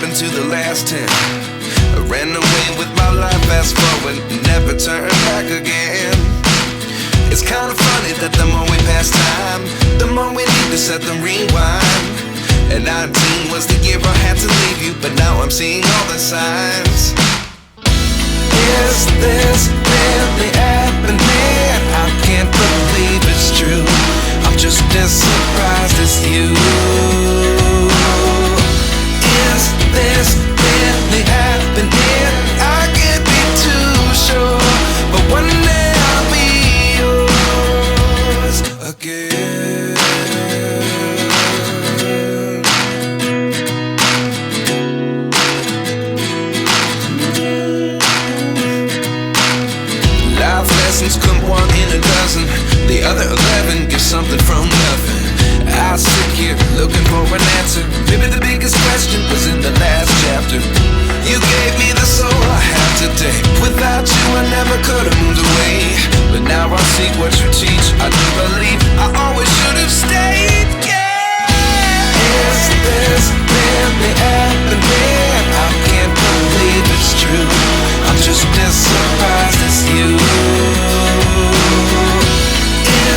happened to the last 10? I ran away with my life, fast forward, never turn back again. It's kind of funny that the more we pass time, the more we need to set them rewind. And 19 was the year I had to leave you, but now I'm seeing all the signs. Is this really happening? I can't believe it's true. I'm just as surprised as you. Is this really happening? I can't be too sure, but one day I'll be yours again. Life lessons come one in a dozen. The other 11 get something from nothing. I sit here looking for an answer. Maybe the biggest question was in the last chapter. You gave me the soul I have today. Without you I never could have moved away. But now I see what you teach. I do believe I always should have stayed. Yeah. Is this really happening? I can't believe it's true. I'm just as surprised as you.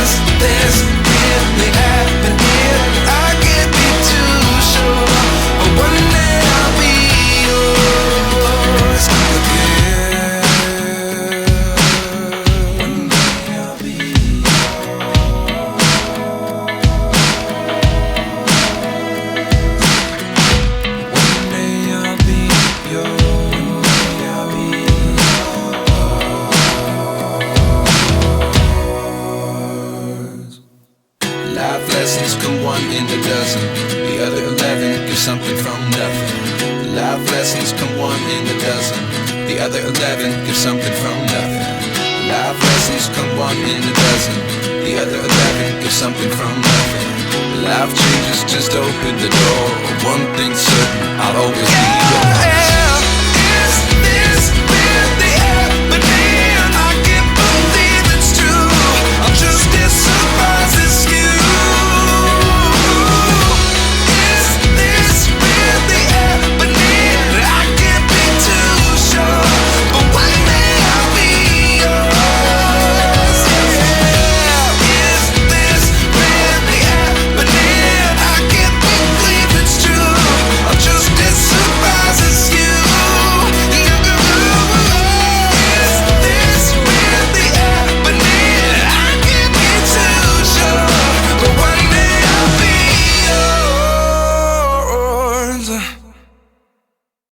Is this really happening? I can't be too sure, but one day I'll be yours again. One day I'll be yours. One day I'll be yours. One day I'll be yours. Life lessons come one in a dozen. The other 11 get something from nothing. Life lessons come one in a dozen. The other 11 get something from nothing. Life lessons come one in a dozen. The other 11 get something from nothing. Life changes just open the door. One thing's certain, I'll always be